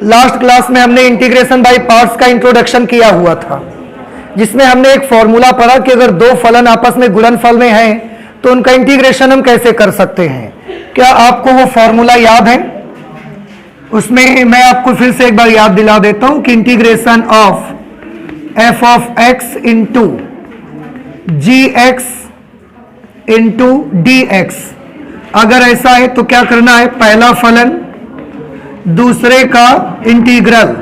Last class में हमने integration by parts का इंट्रोडक्शन किया हुआ था, जिसमें हमने एक फॉर्मूला पढ़ा कि अगर दो फलन आपस में गुणनफल में हैं तो उनका इंटीग्रेशन हम कैसे कर सकते हैं। क्या आपको वो फॉर्मूला याद है? उसमें मैं आपको फिर से एक बार याद दिला देता हूं कि integration of f of x into g x into d x, अगर ऐसा है तो क्या करना है, पहला फलन दूसरे का integral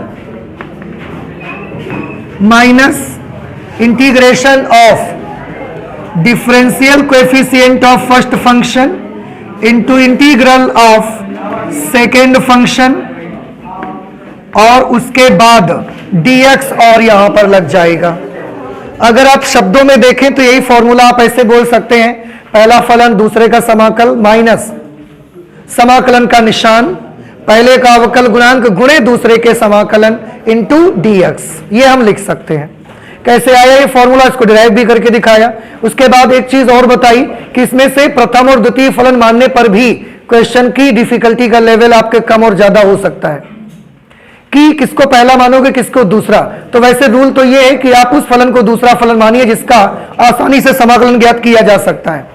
minus integration of differential coefficient of first function into integral of second function, और उसके बाद dx और यहां पर लग जाएगा। अगर आप शब्दों में देखें तो यही फॉर्मूला आप ऐसे बोल सकते हैं, पहला फलन दूसरे का समाकल माइनस समाकलन का निशान पहले का अवकल गुणांक गुणे दूसरे के समाकलन इंटू dx, ये हम लिख सकते हैं। कैसे आया ये फॉर्मूला, इसको डिराइव भी करके दिखाया। उसके बाद एक चीज और बताई कि इसमें से प्रथम और द्वितीय फलन मानने पर भी क्वेश्चन की डिफिकल्टी का लेवल आपके कम और ज्यादा हो सकता है कि किसको पहला मानोगे किसको दूसरा। तो वैसे रूल तो ये है कि आप उस फलन को दूसरा फलन मानिए जिसका आसानी से समाकलन ज्ञात किया जा सकता है,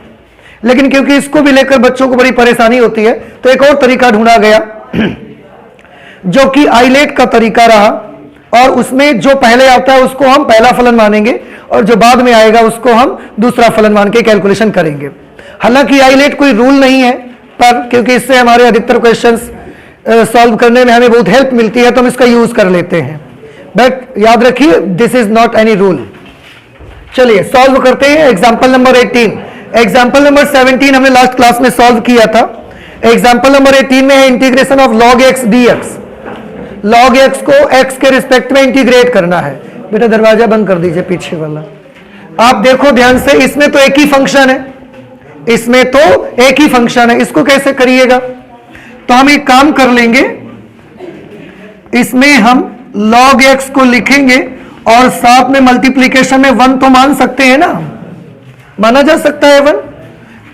लेकिन क्योंकि इसको भी लेकर बच्चों को बड़ी परेशानी होती है तो एक और तरीका ढूंढा गया जो कि आइलेट का तरीका रहा, और उसमें जो पहले आता है उसको हम पहला फलन मानेंगे और जो बाद में आएगा उसको हम दूसरा फलन मान के कैलकुलेशन करेंगे। हालांकि आइलेट कोई रूल नहीं है, पर क्योंकि इससे हमारे अधिकतर क्वेश्चंस सॉल्व करने में हमें बहुत हेल्प मिलती है तो हम इसका यूज कर लेते हैं, बट याद रखिए this is not any rule. चलिए सॉल्व करते हैं एग्जांपल नंबर 18। एग्जांपल नंबर 17 हमने लास्ट क्लास में सॉल्व किया था। एग्जांपल नंबर 18 में है integration of log x dx। log x को x के रिस्पेक्ट में इंटीग्रेट करना है। बेटा दरवाजा बंद कर दीजिए पीछे वाला। आप देखो ध्यान से, इसमें तो एक ही फंक्शन है, इसमें तो एक ही फंक्शन है, इसको कैसे करिएगा? तो हम एक काम कर लेंगे, इसमें हम log x को लिखेंगे और साथ में मल्टीप्लीकेशन में 1 तो मान सकते हैं ना, माना जा सकता है 1।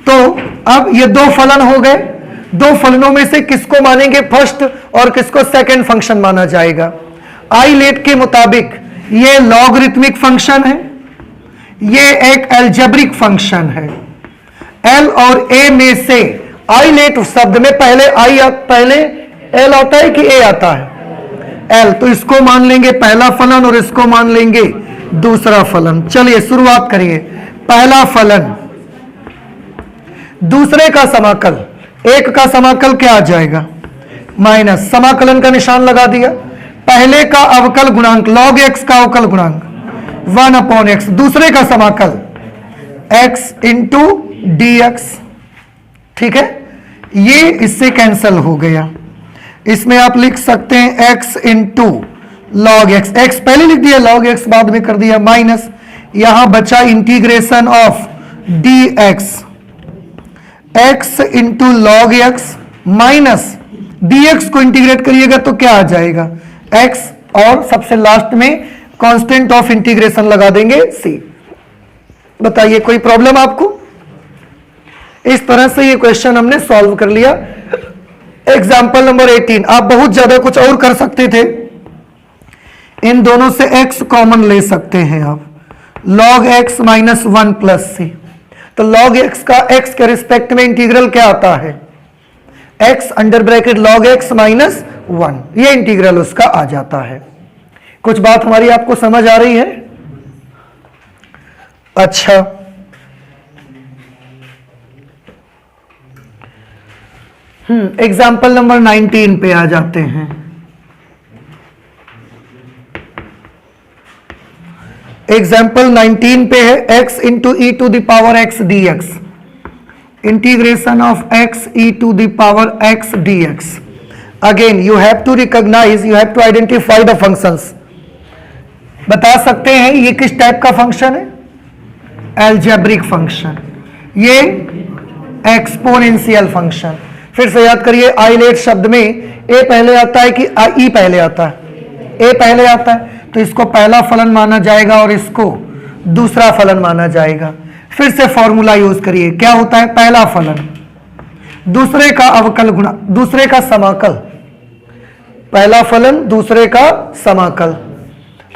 तो अब ये दो फलन हो गए, दो फलनों में से किसको मानेंगे फर्स्ट और किसको सेकंड फंक्शन माना जाएगा। आइलेट के मुताबिक ये लॉगरिथमिक फंक्शन है, ये एक अलजेब्रिक फंक्शन है। एल और ए में से आइलेट शब्द में पहले एल आता है कि ए आता है? एल, तो इसको मान लेंगे पहला फलन और इसको मान लेंगे दूसरा फलन। चलिए शुरुआत करिए। पहला फलन दूसरे का समाकल, एक का समाकल क्या आ जाएगा, माइनस समाकलन का निशान लगा दिया, पहले का अवकल गुणांक log x का अवकल गुणांक 1/x, दूसरे का समाकल x इंटू dx। ठीक है, ये इससे कैंसल हो गया। इसमें आप लिख सकते हैं x into log x, x पहले लिख दिया, log x बाद में कर दिया, माइनस यहां बचा integration of dx, x into log x minus dx को इंटीग्रेट करिएगा तो क्या आ जाएगा x, और सबसे लास्ट में कांस्टेंट ऑफ इंटीग्रेशन लगा देंगे c। बताइए कोई प्रॉब्लम आपको? इस तरह से ये क्वेश्चन हमने सॉल्व कर लिया। Example number 18। आप बहुत ज्यादा कुछ और कर सकते थे, इन दोनों से x कॉमन ले सकते हैं आप, log x minus 1 plus c। तो log x का x के रिस्पेक्ट में इंटीग्रल क्या आता है, x under bracket log x minus 1, ये इंटीग्रल उसका आ जाता है। कुछ बात हमारी आपको समझ आ रही है? अच्छा, एग्जाम्पल नंबर 19 पे आ जाते हैं। एग्जाम्पल 19 पे है x into e to the power x dx, integration of x e to the power x dx। Again you have to recognise, you have to identify the functions. बता सकते हैं ये किस टाइप का फंक्शन है, algebraic function, ये exponential function. फिर से याद करिए, आइलेट शब्द में ए पहले आता है कि ई पहले आता है? ए पहले आता है, तो इसको पहला फलन माना जाएगा और इसको दूसरा फलन माना जाएगा। फिर से फॉर्मूला यूज करिए, क्या होता है, पहला फलन दूसरे का अवकल गुणा दूसरे का समाकल पहला फलन दूसरे का समाकल।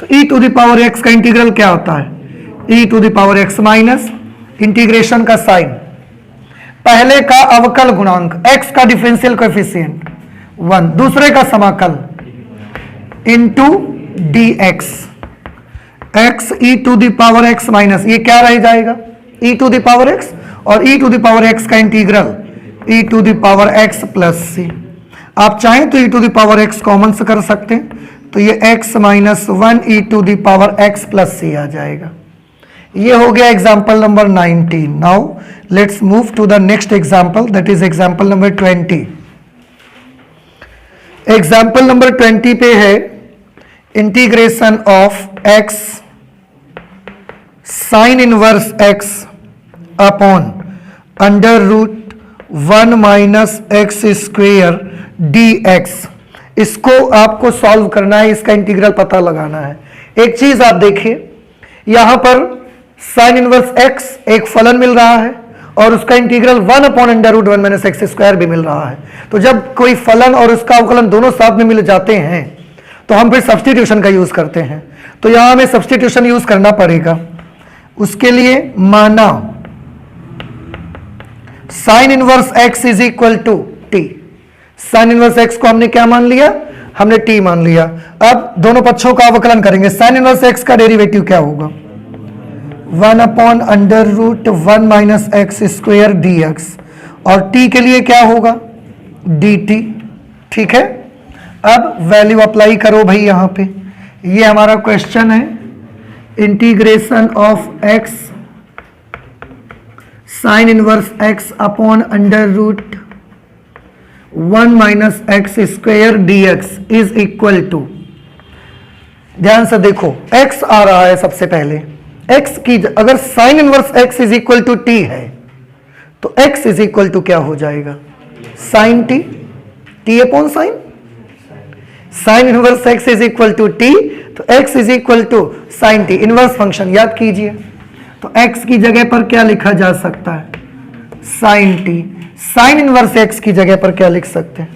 तो e to the power x का इंटीग्रल क्या होता है? e to the power x minus integration का साइन, पहले का अवकल गुणांक x का डिफरेंशियल कोएफिशिएंट 1, दूसरे का समाकल into dx, x e to the power x minus, ये क्या रह जाएगा? e to the power x, और e to the power x का integral e to the power x plus c। आप चाहें तो e to the power x common से कर सकते हैं, तो ये x minus 1 e to the power x plus c आ जाएगा। ये हो गया example number 19। Now let's move to the next example, that is example number 20। Example number 20 पे है integration of x sine inverse x upon under root 1 minus x square dx। इसको आपको solve करना है, इसका इंटीग्रल पता लगाना है। एक चीज आप देखिए, यहां पर साइन इनवर्स x एक फलन मिल रहा है और उसका integral 1 upon under root 1 minus x square भी मिल रहा है। तो जब कोई फलन और उसका अवकलन दोनों साथ में मिल जाते हैं तो हम फिर सब्स्टिट्यूशन का यूज करते हैं। तो यहां हमें सब्स्टिट्यूशन यूज करना पड़ेगा। उसके लिए माना sine inverse x is equal to t. Sine inverse x को हमने क्या मान लिया? हमने t मान लिया। अब दोनों पक्षों का अवकलन करेंगे। साइन इनवर्स x का डेरिवेटिव क्या होगा? 1 upon under root 1 minus x square dx, और t के लिए क्या होगा? dt। ठीक है, अब वैल्यू अप्लाई करो भाई यहां पे। ये हमारा क्वेश्चन है, integration of x sine inverse x upon under root 1 minus x square dx is equal to, ध्यान से देखो x आ रहा है सबसे पहले। x की अगर sine inverse x is equal to t है तो x इज इक्वल टू क्या हो जाएगा? Sine t upon sine. Sine inverse x is equal to t, तो x is equal to sine t। Inverse function याद कीजिए, तो x की जगह पर क्या लिखा जा सकता है? Sine t। Sine inverse x की जगह पर क्या लिख सकते हैं?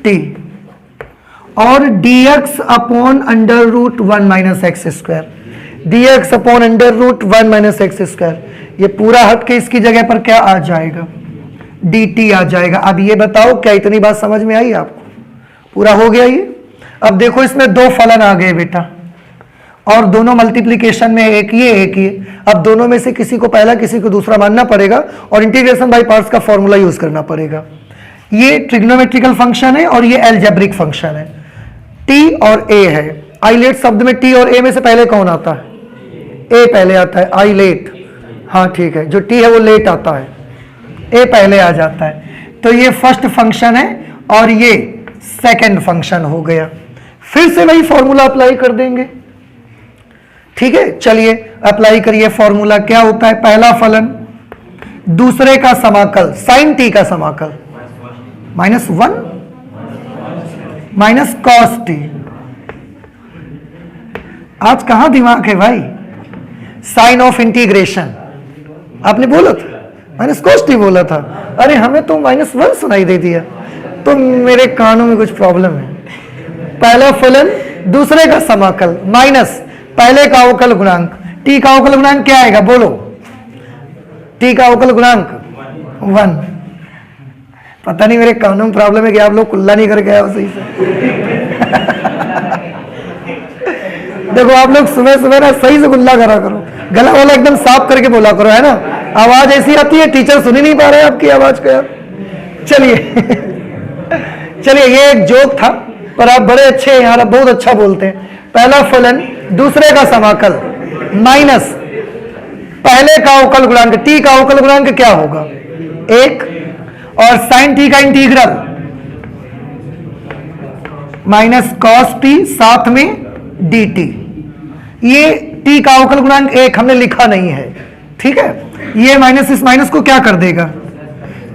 t। और dx upon under root 1 minus x square, dx upon under root 1 minus x square, ये पूरा हट के इसकी जगह पर क्या आ जाएगा? dt आ जाएगा। अब ये बताओ क्या इतनी बात समझ में आई आपको? पूरा हो गया ये। अब देखो इसमें दो फलन आ गए बेटा, और दोनों मल्टीप्लीकेशन में एक ये एक ये। अब दोनों में से किसी को पहला किसी को दूसरा मानना पड़ेगा और इंटीग्रेशन बाय पार्ट्स का फॉर्मूला यूज करना पड़ेगा। ये ट्रिग्नोमेट्रिकल फंक्शन है और ये एल्जेब्रिक फंक्शन है। t और a है। आइलेट शब्द में t और a में से पहले कौन आता है? a पहले आता है, आइलेट। हाँ ठीक है, जो t है वो लेट आता है, a पहले आ जाता है। तो ये फर्स्ट फंक्शन है और ये सेकंड फंक्शन हो गया। फिर से वही फॉर्मूला अप्लाई कर देंगे। ठीक है, चलिए अप्लाई करिए फॉर्मूला। क्या होता है? पहला फलन दूसरे का समाकल, साइन t का समाकल माइनस 1 माइनस कॉस t। आज कहां दिमाग है भाई? साइन ऑफ इंटीग्रेशन आपने बोला था, माइनस कॉस t बोला था। अरे हमें तो -1 सुनाई दे दिया, तो मेरे कानों में कुछ प्रॉब्लम है। पहला फलन दूसरे का समाकल माइनस पहले का अवकल गुणांक। t का अवकल गुणांक क्या आएगा? बोलो। t का अवकल गुणांक 1। पता नहीं मेरे कानों में प्रॉब्लम है कि आप लोग कुल्ला नहीं करके आए हो सही से। देखो आप लोग सुबह सुबह ना सही से कुल्ला करा करो, गला वाला एकदम साफ करके बोला करो, है ना। आवाज ऐसी आती है टीचर सुन ही नहीं पा रहे आपकी आवाज को यार। चलिए चलिए, ये एक जोक था, पर आप बड़े अच्छे हैं यार, आप बहुत अच्छा बोलते हैं। पहला फलन दूसरे का समाकल माइनस पहले का अवकल गुणांक। t का अवकल गुणांक क्या होगा? 1, और साइन t का इंटीग्रल माइनस कॉस t साथ में dt। ये t का अवकल गुणांक 1 हमने लिखा नहीं है, ठीक है। ये माइनस इस माइनस को क्या कर देगा?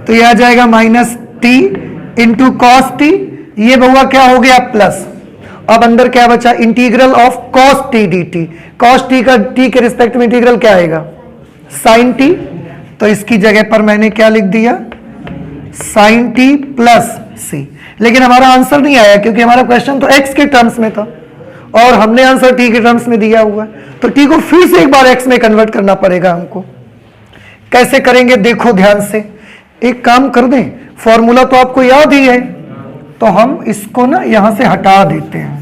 तो ये आ जाएगा minus t into cos t। ये बहुआ क्या हो गया? प्लस। अब अंदर क्या बचा? Integral of cos t dt। Cos t का t के रिस्पेक्ट में इंटीग्रल क्या आएगा? Sine t। तो इसकी जगह पर मैंने क्या लिख दिया? Sine t plus c. लेकिन हमारा आंसर नहीं आया क्योंकि हमारा क्वेश्चन तो x के टर्म्स में था और हमने आंसर t के टर्म्स में दिया हुआ है, तो t को फिर से एक बार x में कन्वर्ट करना पड़ेगा हमको। कैसे करेंगे देखो ध्यान से, एक काम कर दें, फॉर्मूला तो आपको याद ही है, तो हम इसको ना यहां से हटा देते हैं।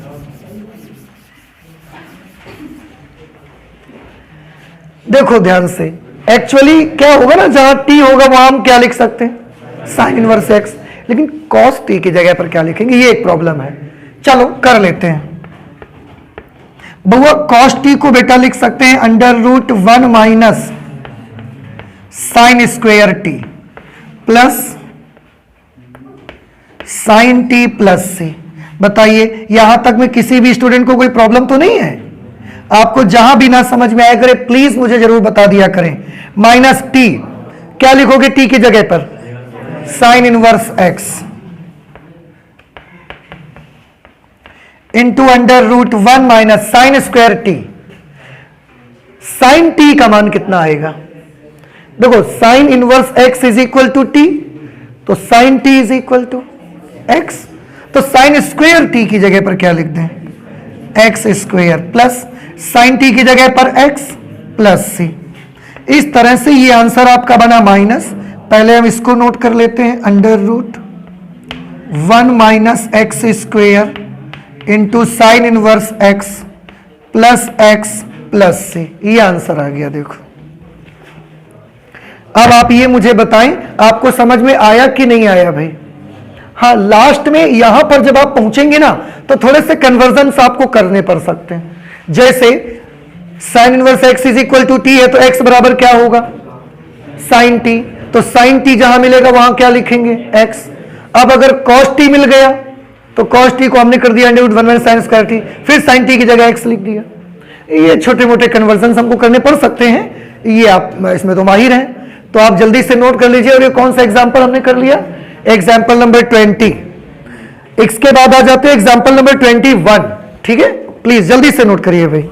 देखो ध्यान से, एक्चुअली क्या होगा ना, जहां t होगा वहां हम क्या लिख सकते हैं, साइन इनवर्स x, लेकिन cos t की जगह पर क्या लिखेंगे, ये एक प्रॉब्लम है। चलो कर लेते हैं। बहुआ cos t को बेटा लिख सकते हैं √1 minus sine square t plus sine t plus c। बताइए यहां तक में किसी भी स्टूडेंट को कोई प्रॉब्लम तो नहीं है? आपको जहां भी ना समझ में आया करे प्लीज मुझे जरूर बता दिया करें। माइनस t, क्या लिखोगे t की जगह पर, sine inverse x into √1 minus sine square t। Sine t का मान कितना आएगा, देखो sine inverse x is equal to t, तो sine t is equal to x, तो साइन स्क्वायर t की जगह पर क्या लिख दें, x स्क्वायर प्लस साइन t की जगह पर x प्लस c। इस तरह से ये आंसर आपका बना माइनस, पहले हम इसको नोट कर लेते हैं, √1 minus x square into sine inverse x plus c। ये आंसर आ गया। देखो अब आप ये मुझे बताएं आपको समझ में आया कि नहीं आया भाई। हाँ, लास्ट में यहां पर जब आप पहुंचेंगे ना तो थोड़े से कन्वर्जन्स आपको करने पड़ सकते हैं। जैसे sine inverse x is equal to t है, तो x बराबर क्या होगा, साइन t, तो साइन t जहां मिलेगा वहां क्या लिखेंगे, x। अब अगर cos t मिल गया तो cos t को हमने कर दिया √1 माइनस साइन स्क्वायर t, फिर साइन t की जगह x लिख दिया। ये छोटे मोटे कन्वर्जन हमको करने पड़ सकते हैं, ये आप इसमें तो माहिर हैं, तो आप जल्दी से नोट कर लीजिए। और ये कौन सा एग्जाम्पल हमने कर लिया, एग्जाम्पल नंबर 20। इसके बाद आ जाते हैं एग्जाम्पल नंबर 21। ठीक है, प्लीज जल्दी से नोट करिए भाई।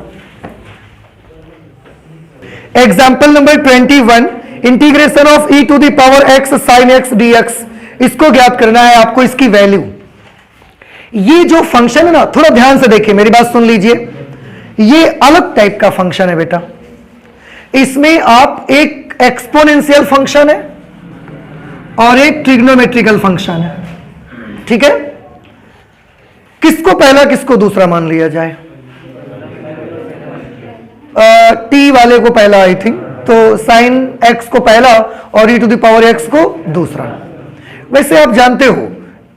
Example number 21, integration of e to the power x sin x dx, इसको ज्ञात करना है आपको, इसकी वैल्यू। ये जो फंक्शन है ना, थोड़ा ध्यान से देखिए, मेरी बात सुन लीजिए, ये अलग टाइप का फंक्शन है बेटा। इसमें आप एक एक्सपोनेंशियल फंक्शन है और एक ट्रिग्नोमेट्रिकल फंक्शन है। ठीक है, किसको पहला किसको दूसरा मान लिया जाए, टी वाले को पहला आई थिंक, तो साइन एक्स को पहला और e to the power x को दूसरा। वैसे आप जानते हो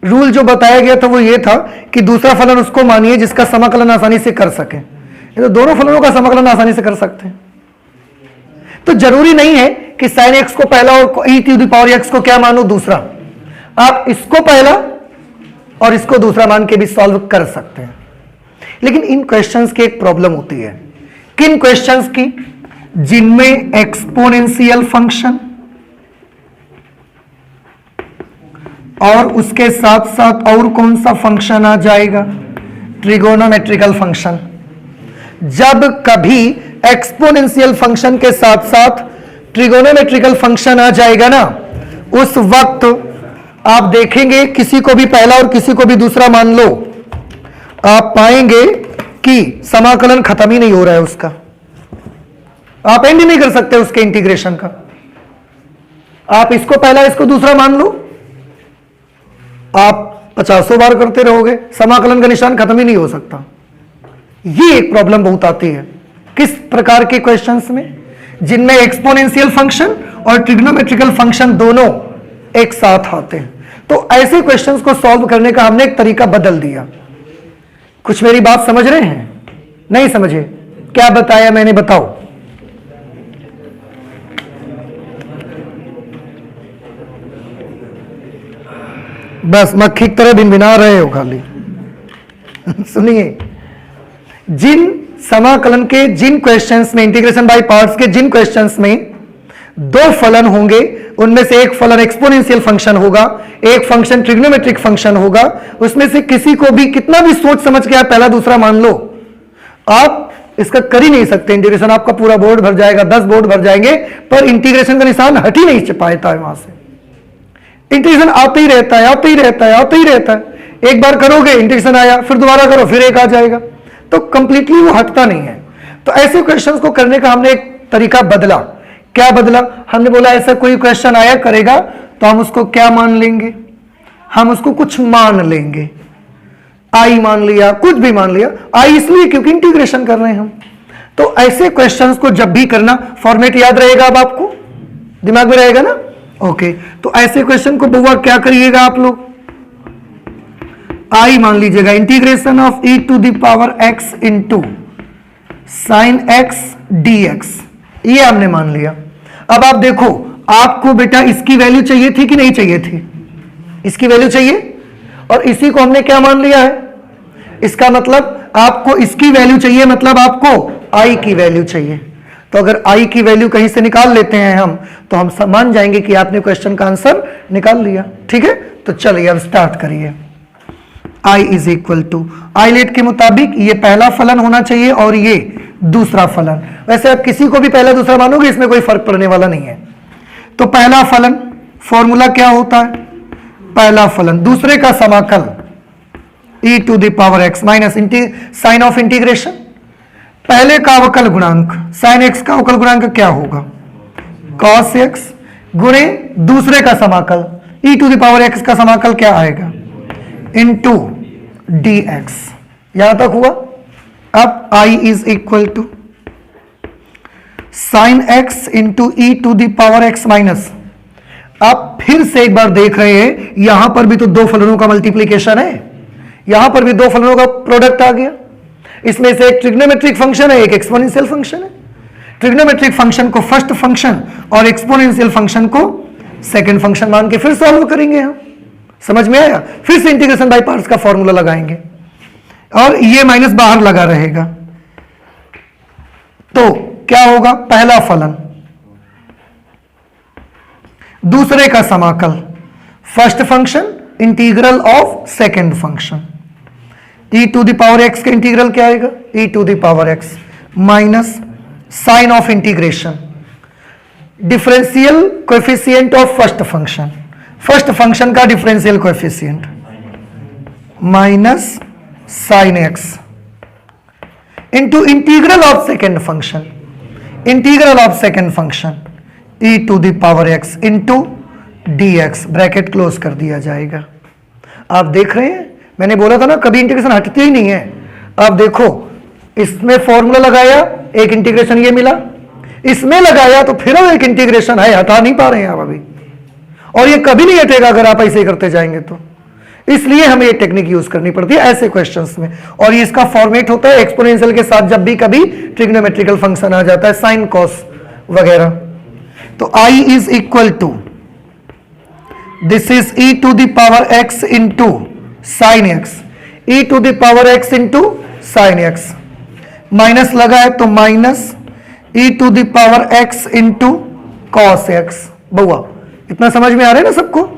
रूल जो बताया गया था वो ये था कि दूसरा फलन उसको मानिए जिसका समाकलन आसानी से कर सके। ये तो दोनों फलनों का समाकलन आसानी से कर सकते हैं, तो जरूरी नहीं है कि साइन एक्स को पहला और e to the power x को क्या मानो दूसरा। आप इसको पहला और इसको दूसरा मान के भी सॉल्व कर सकते हैं। लेकिन इन क्वेश्चंस की एक प्रॉब्लम होती है। किन क्वेश्चंस की, जिनमें एक्सपोनेंशियल फंक्शन और उसके साथ साथ और कौन सा फंक्शन आ जाएगा, ट्रिगोनोमेट्रिकल फंक्शन। जब कभी एक्सपोनेंशियल फंक्शन के साथ साथ ट्रिगोनोमेट्रिकल फंक्शन आ जाएगा ना, उस वक्त आप देखेंगे किसी को भी पहला और किसी को भी दूसरा मान लो, आप पाएंगे कि समाकलन खत्म ही नहीं हो रहा है उसका, आप एंड नहीं कर सकते उसके इंटीग्रेशन का। आप इसको पहला इसको दूसरा मान लो, आप 50 बार करते रहोगे, समाकलन का निशान खत्म ही नहीं हो सकता। ये एक प्रॉब्लम बहुत आती है। किस प्रकार के क्वेश्चंस में, जिनमें एक्सपोनेंशियल फंक्शन और ट्रिग्नोमेट्रिकल फंक्शन दोनों एक साथ आते हैं। तो ऐसे क्वेश्चंस को सॉल्व करने का हमने एक तरीका बदल दिया। कुछ मेरी बात समझ रहे हैं, नहीं समझे, क्या बताया मैंने, बताओ। बस मक्खी की तरह भिनभिना रहे हो खाली। सुनिए, जिन समाकलन के जिन क्वेश्चंस में, इंटीग्रेशन बाय पार्ट्स के जिन क्वेश्चंस में दो फलन होंगे, उनमें से एक फलन एक्सपोनेंशियल फंक्शन होगा, एक फंक्शन ट्रिग्नोमेट्रिक फंक्शन होगा, उसमें से किसी को भी कितना भी सोच समझ के आप पहला दूसरा मान लो, आप इसका कर ही नहीं सकते इंटीग्रेशन। आपका पूरा बोर्ड भर जाएगा, 10 बोर्ड भर जाएंगे, पर इंटीग्रेशन का निशान हट ही नहीं पाता है वहां से। इंटीग्रेशन आते ही रहता है, आते ही रहता है, आते ही रहता है। एक बार करोगे इंटीग्रेशन आया, फिर दोबारा करो फिर एक आ जाएगा, तो कंप्लीटली वो हटता नहीं है। तो ऐसे क्वेश्चंस को करने का हमने एक तरीका बदला। क्या बदला? हमने बोला ऐसा कोई क्वेश्चन आया करेगा तो हम उसको क्या मान लेंगे? हम उसको कुछ मान लेंगे, आई मान लिया, कुछ भी मान लिया। आई इसलिए क्योंकि इंटीग्रेशन कर रहे हैं हम। तो ऐसे क्वेश्चंस को जब भी करना, फॉर्मेट याद रहेगा, अब आपको दिमाग में रहेगा ना? ओके, तो ऐसे क्वेश्चन को बुआ क्या करिएगा आप लोग? आई मान लीजिएगा, integration of e to the power x into sine x d x, ये हमने मान लिया। अब आप देखो, आपको बेटा इसकी वैल्यू चाहिए थी कि नहीं चाहिए थी? इसकी वैल्यू चाहिए, और इसी को हमने क्या मान लिया है? इसका मतलब आपको इसकी वैल्यू चाहिए, मतलब आपको आई की वैल्यू चाहिए। तो अगर आई की वैल्यू कहीं से निकाल लेते हैं हम, तो हम मान जाएंगे कि आपने क्वेश्चन का आंसर निकाल लिया। ठीक है, तो चलिए अब स्टार्ट करिए। I is equal to, eyelet के मुताबिक ये पहला फलन होना चाहिए और ये दूसरा फलन। वैसे आप किसी को भी पहला दूसरा मानोगे, इसमें कोई फर्क पड़ने वाला नहीं है। तो पहला फलन फॉर्मूला क्या होता है? पहला फलन दूसरे का समाकल e to the power x minus sign of integration, पहले का अवकल गुणांक साइन x का अवकल गुणांक क्या होगा? cos x गुणे दूसरे का समाकल e to the power x का समाकल क्या आएगा? Into dx। यहां तक हुआ। अब i is equal to sine x into e to the power x minus, आप फिर से एक बार देख रहे हैं, यहां पर भी तो दो फलनों का मल्टीप्लीकेशन है, यहां पर भी दो फलनों का प्रोडक्ट आ गया। इसमें से एक ट्रिग्नोमेट्रिक फंक्शन है, एक एक्सपोनेंशियल फंक्शन है। ट्रिग्नोमेट्रिक फंक्शन को फर्स्ट फंक्शन और एक्सपोनेंशियल फंक्शन को सेकंड फंक्शन मान के फिर सॉल्व करेंगे हम। समझ में आया? फिर से इंटीग्रेशन बाय पार्ट्स का फॉर्मूला लगाएंगे और ये माइनस बाहर लगा रहेगा। तो क्या होगा? पहला फलन दूसरे का समाकल first function integral of second function, e to the power x का इंटीग्रल क्या आएगा? e to the power x minus sign of integration differential coefficient of first function, first function का differential coefficient minus sine x into integral of second function, integral of second function e to the power x into dx, bracket close कर दिया जाएगा। आप देख रहे हैं, मैंने बोला था ना कभी इंटीग्रेशन हटती ही नहीं है। आप देखो, इसमें फॉर्मूला लगाया, एक इंटीग्रेशन ये मिला, इसमें लगाया तो फिर एक इंटीग्रेशन है, हटा नहीं पा रहे हैं आप अभी, और ये कभी नहीं हटेगा अगर आप ऐसे करते जाएंगे तो। इसलिए हमें ये टेक्निक यूज करनी पड़ती है ऐसे क्वेश्चंस में। और ये इसका फॉर्मेट होता है एक्सपोनेंशियल के साथ जब भी कभी ट्रिग्नोमेट्रिकल फंक्शन आ जाता है, साइन कॉस वगैरह। तो i is equal to, this is e to the power x into sine x, e to the power x into sine x, minus लगा है तो minus e to the power x into cos x. बउआ इतना समझ में आ रहा है ना सबको?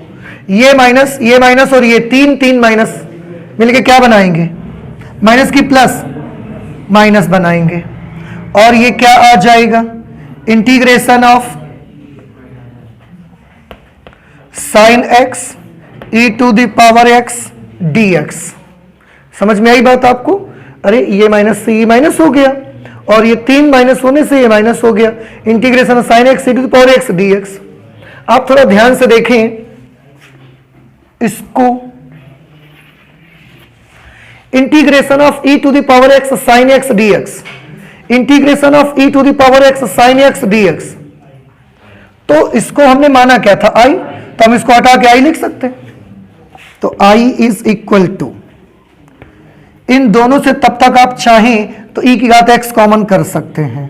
ये माइनस और ये तीन तीन माइनस मिलके क्या बनाएंगे? माइनस की प्लस माइनस बनाएंगे, और ये क्या आ जाएगा? Integration of sine x e to the power x d x. समझ में आई बात आपको? अरे ये माइनस से ये माइनस हो गया, और ये तीन माइनस होने से ये माइनस हो गया। Integration of sine x e to the power x d x. आप थोड़ा ध्यान से देखें इसको, integration of e to the power x sine x d x, integration of e to the power x sine x d x. तो इसको हमने माना क्या था? आई, तो हम इसको हटा के आई लिख सकते हैं। तो आई इज इक्वल टू, इन दोनों से तब तक आप चाहें तो ई की घात एक्स कॉमन कर सकते हैं।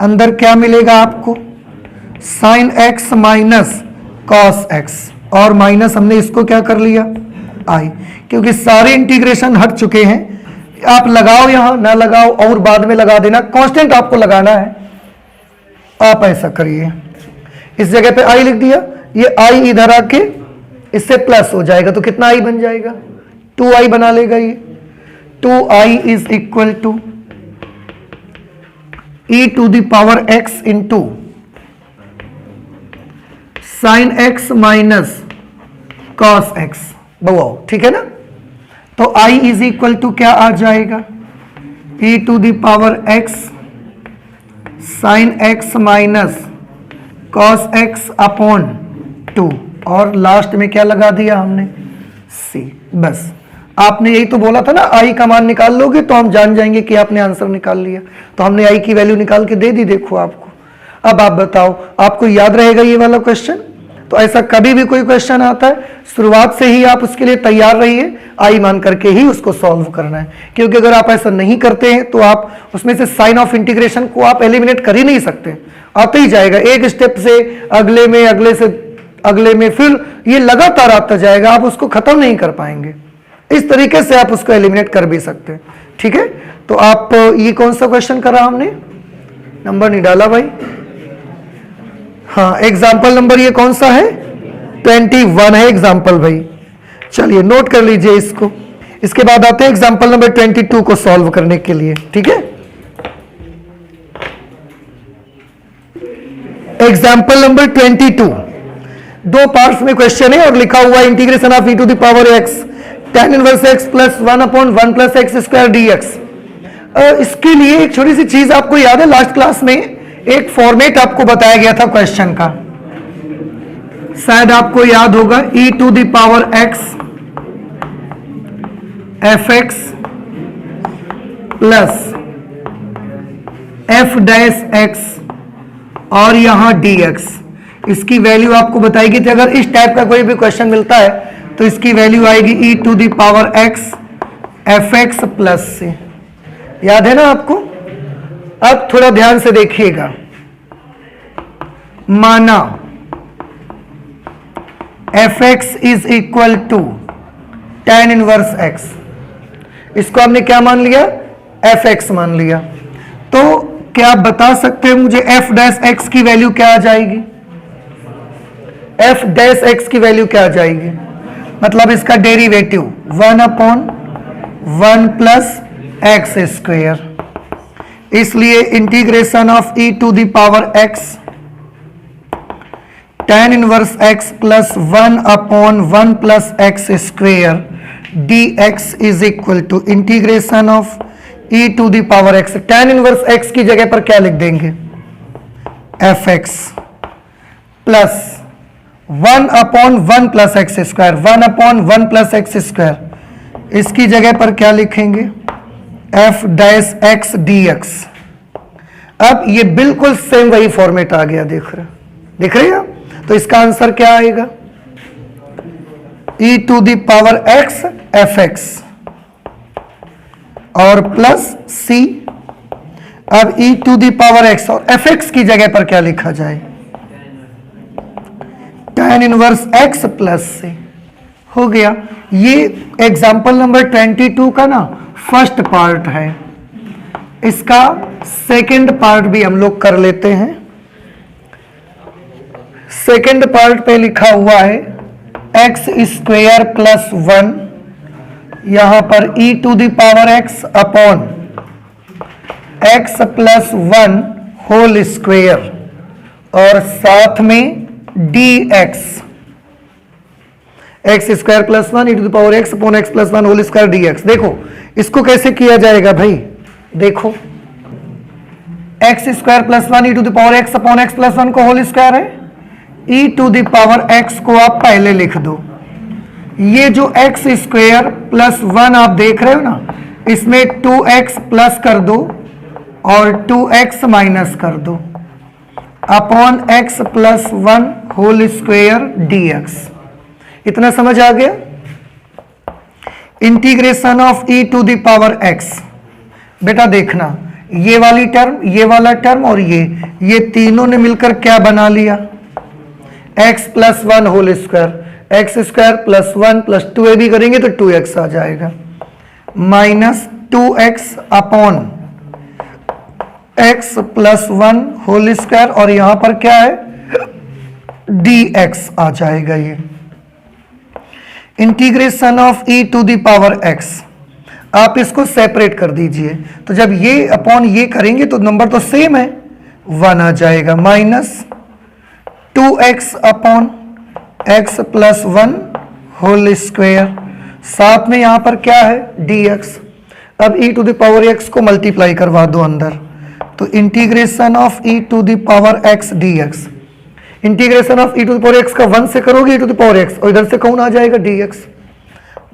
अंदर क्या मिलेगा आपको? Sign x minus cos x, और माइनस हमने इसको क्या कर लिया? आई, क्योंकि सारे इंटीग्रेशन हट चुके हैं। आप लगाओ यहां, ना लगाओ और बाद में लगा देना, कांस्टेंट आपको लगाना है। आप ऐसा करिए, इस जगह पे आई लिख दिया, ये आई इधर आके इससे प्लस हो जाएगा, तो कितना आई बन जाएगा? 2i बना लेगा ये। 2i is equal to e to the power x into sine x minus cos x, बताओ ठीक है ना। तो I इज इक्वल टू क्या आ जाएगा, e to the power x साइन x minus cos x upon 2, और लास्ट में क्या लगा दिया हमने, c। बस आपने यही तो बोला था ना, i का मान निकाल लोगे तो हम जान जाएंगे कि आपने आंसर निकाल लिया। तो हमने i की वैल्यू निकाल के दे दी, देखो आपको। अब आप बताओ, आपको याद रहेगा ये वाला क्वेश्चन? तो ऐसा कभी भी कोई क्वेश्चन आता है, शुरुआत से ही आप उसके लिए तैयार रहिए, आई मान करके ही उसको सॉल्व करना है। क्योंकि अगर आप ऐसा नहीं करते हैं तो आप उसमें से साइन ऑफ इंटीग्रेशन को आप एलिमिनेट कर ही नहीं सकते, आते ही जाएगा एक स्टेप से अगले में, अगले से अगले में, फिर ये लगातार आता जाएगा, आप उसको खत्म नहीं कर पाएंगे। इस तरीके से आप उसको एलिमिनेट कर भी सकते हैं, ठीक है। तो आप ये कौन सा क्वेश्चन करा हमने, नंबर नहीं डाला भाई, हाँ एग्जाम्पल नंबर ये कौन सा है, 21 है एग्जाम्पल भाई। चलिए नोट कर लीजिए इसको। इसके बाद आते हैं एग्जाम्पल नंबर 22 को सॉल्व करने के लिए, ठीक है। एग्जाम्पल नंबर 22, दो पार्ट्स में क्वेश्चन है और लिखा हुआ integration of e to the power x tan inverse x plus 1/1 plus x square dx। इसके लिए एक छोटी सी चीज आपको याद है, लास्ट क्लास में एक फॉर्मेट आपको बताया गया था क्वेश्चन का, शायद आपको याद होगा, e to the power x fx plus f dash x और यहां dx। इसकी वैल्यू आपको बताएगी थी, अगर इस टाइप का कोई भी क्वेश्चन मिलता है तो इसकी वैल्यू आएगी e to the power x fx plus से, याद है ना आपको। अब थोड़ा ध्यान से देखिएगा, माना fx is equal to tan inverse x, इसको हमने क्या मान लिया, fx मान लिया। तो क्या आप बता सकते हैं मुझे f डैश x की वैल्यू क्या आ जाएगी, f डैश x की वैल्यू क्या आ जाएगी, मतलब इसका डेरिवेटिव 1/1 प्लस एक्स स्क्वायर। इसलिए integration of e to the power x tan inverse x plus 1/1 plus x square dx is equal to integration of e to the power x। tan inverse x की जगह पर क्या लिख देंगे, fx plus 1/1 plus x square, 1/1 plus x square, इसकी जगह पर क्या लिखेंगे, f डैश x dx। अब ये बिल्कुल सेम वही फॉर्मेट आ गया, दिख रहे हैं। तो इसका आंसर क्या आएगा, e to the power x fx और प्लस c। अब e to the power x और fx की जगह पर क्या लिखा जाए, tan इनवर्स x प्लस से, हो गया। ये एग्जाम्पल नंबर 22 का ना फर्स्ट पार्ट है, इसका सेकंड पार्ट भी हम लोग कर लेते हैं। सेकंड पार्ट पे लिखा हुआ है एक्स स्क्वायर प्लस 1, यहां पर e to the power x upon x plus 1 whole square और साथ में dx, x square plus 1 e to the power x upon x plus 1 whole square dx। देखो इसको कैसे किया जाएगा भाई, देखो x square plus 1 e to the power x upon x plus 1 को होल स्क्वायर है, e to the power x को आप पहले लिख दो। ये जो एक्स स्क्वायर प्लस 1 आप देख रहे हो ना, इसमें 2x प्लस कर दो और 2x माइनस कर दो upon x plus 1 whole square dx। इतना समझ आ गया। Integration of e to the power x, बेटा देखना ये वाली टर्म, ये वाला टर्म और ये तीनों ने मिलकर क्या बना लिया, x plus 1 whole square, x square plus 1 plus 2a भी करेंगे तो 2x आ जाएगा, minus 2x upon x plus 1 whole square और यहां पर क्या है dx आ जाएगा। ये integration of e to the power x, आप इसको सेपरेट कर दीजिए, तो जब ये अपॉन ये करेंगे तो नंबर तो सेम है, 1 आ जाएगा, minus 2x upon x plus 1 whole square, साथ में यहां पर क्या है dx। अब e to the power x को मल्टीप्लाई करवा दो अंदर, तो integration of e to the power x dx, integration of e to the power x का 1 से करोगे e to the power x, और इधर से कौन आ जाएगा dx,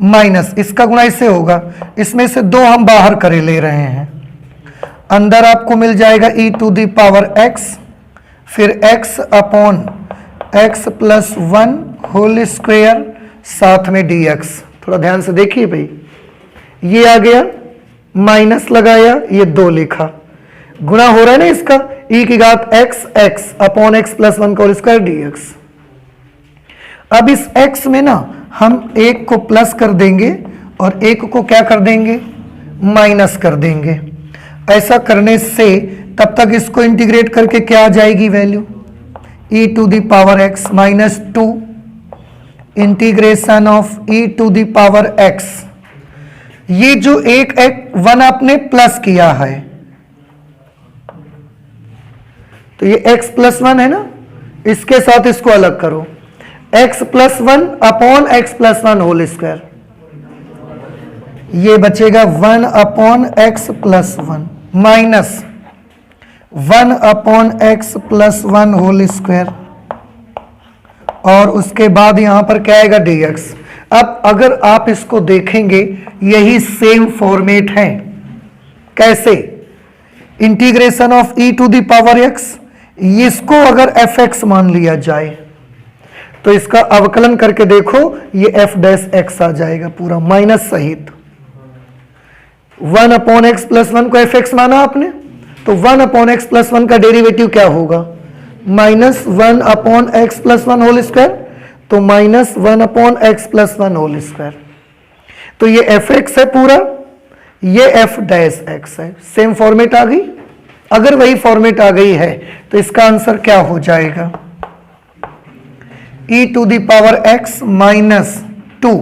माइनस इसका गुणा इससे होगा, इसमें से 2 हम बाहर करे ले रहे हैं, अंदर आपको मिल जाएगा e to the power x, फिर x upon x plus 1 whole square, साथ में dx। थोड़ा ध्यान से देखिए भाई, ये आ गया, माइनस लगाया, ये 2 लिखा, गुणा हो रहा है ना इसका, e की घात x x upon x plus 1 का होल स्क्वायर dx। अब इस x में ना हम 1 को प्लस कर देंगे और 1 को क्या कर देंगे, माइनस कर देंगे। ऐसा करने से तब तक इसको इंटीग्रेट करके क्या आ जाएगी value, e to the power x minus 2 integration of e to the power x। ये जो एक 1 आपने प्लस किया है, तो ये x प्लस 1 है ना, इसके साथ इसको अलग करो, x plus 1 upon x plus 1 whole square, ये बचेगा 1 upon x plus 1 minus 1 upon x plus 1 whole square, और उसके बाद यहां पर क्या आएगा dx। अब अगर आप इसको देखेंगे यही सेम फॉर्मेट है, कैसे, integration of e to the power x, इसको अगर fx मान लिया जाए तो इसका अवकलन करके देखो, ये f डैश x आ जाएगा पूरा माइनस सहित। 1 अपॉन x प्लस 1 को fx माना आपने, तो 1 अपॉन x प्लस 1 का डेरिवेटिव क्या होगा, minus 1 upon x plus 1 whole square, तो minus 1 upon x plus 1 whole square. तो ये fx है पूरा, ये f डैश x है, सेम फॉर्मेट आ गई। अगर वही फॉर्मेट आ गई है तो इसका आंसर क्या हो जाएगा, e to the power x minus 2,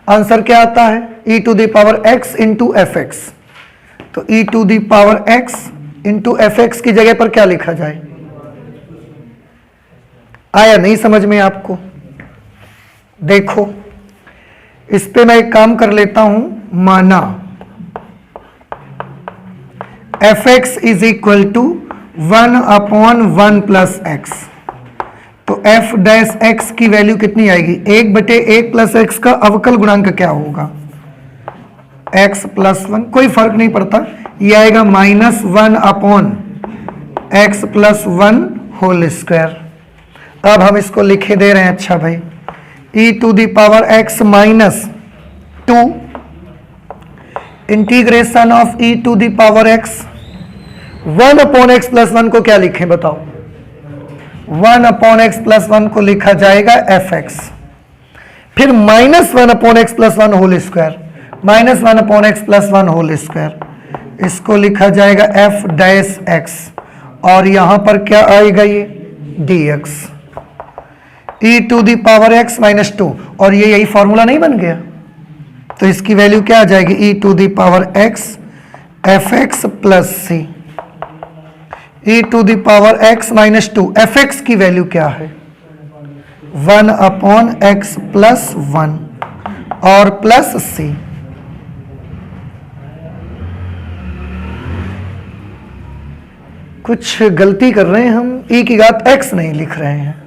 answer क्या आता है, e to the power x into f x. तो e to the power x into f x की जगह पर क्या लिखा जाए, आया नहीं समझ में आपको, देखो इस पे मैं एक काम कर लेता हूं, माना f x is equal to 1 upon 1 plus x, तो एफ डैश एक्स की वैल्यू कितनी आएगी, 1/1 प्लस एक्स का अवकल गुणांक क्या होगा, x प्लस 1, कोई फर्क नहीं पड़ता, ये आएगा minus 1 upon x plus 1 whole square. अब हम इसको लिखे दे रहे हैं, अच्छा भाई, e to the power x minus 2 integration of e to the power x, 1 upon x plus 1 को क्या लिखें बताओ, 1 अपॉन x प्लस 1 को लिखा जाएगा fx, फिर minus 1 upon x plus 1 whole square, minus 1 upon x plus 1 whole square, इसको लिखा जाएगा f डैश x, और यहां पर क्या आएगा ये dx, e to the power x minus 2, और ये यही फॉर्मूला नहीं बन गया, तो इसकी वैल्यू क्या आ जाएगी, e to the power x f x plus C, e to the power x minus 2, f x की वैल्यू क्या है, 1 अपॉन x प्लस 1 और प्लस सी। कुछ गलती कर रहे हैं हम, e की घात x नहीं लिख रहे हैं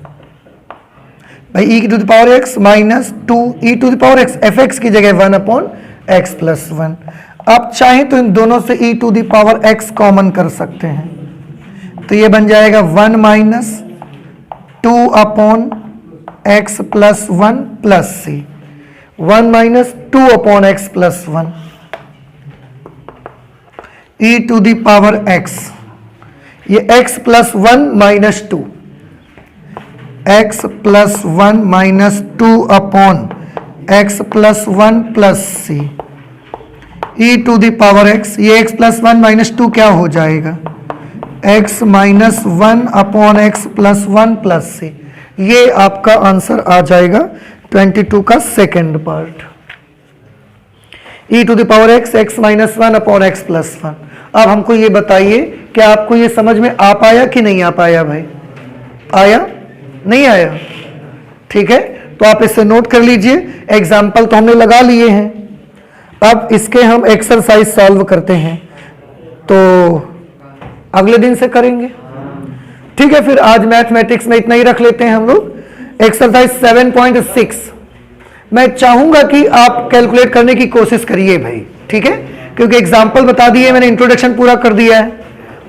भाई, e to the power x minus 2 e to the power x, f x की जगह 1 अपॉन x प्लस 1। आप चाहें तो इन दोनों से e to the power x common कर सकते हैं, तो ये बन जाएगा 1 minus 2 upon x plus 1 plus C, 1 minus 2 upon x plus 1, e to the power x, ये x plus 1 minus 2, x plus 1 minus 2 upon x plus 1 plus C, e to the power x, ये x plus 1 minus 2 क्या हो जाएगा, x minus 1 upon x plus 1 plus C. ये आपका answer आ जाएगा 22 का second part, e to the power x, x minus 1 upon x plus 1। अब हमको ये बताइए कि आपको ये समझ में आ पाया कि नहीं आ पाया भाई, आया नहीं आया, ठीक है। तो आप इसे नोट कर लीजिए। एग्जाम्पल तो हमने लगा लिए हैं, अब इसके हम एक्सरसाइज सॉल्व करते हैं, तो अगले दिन से करेंगे। ठीक है, फिर आज मैथमेटिक्स में इतना ही रख लेते हैं हम लोग। एक्सरसाइज 7.6 मैं चाहूंगा कि आप कैलकुलेट करने की कोशिश करिए भाई, ठीक है, क्योंकि एग्जाम्पल बता दिए मैंने, इंट्रोडक्शन पूरा कर दिया है।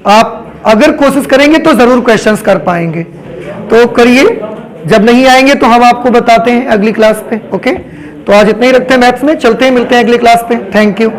आप अगर कोशिश करेंगे तो जरूर क्वेश्चंस कर पाएंगे, तो करिए। जब नहीं आएंगे तो हम आपको बताते हैं अगली क्लास पे। ओके, तो आज इतना ही रखते हैं मैथ्स में, चलते हैं, मिलते हैं अगली क्लास पे। Thank you.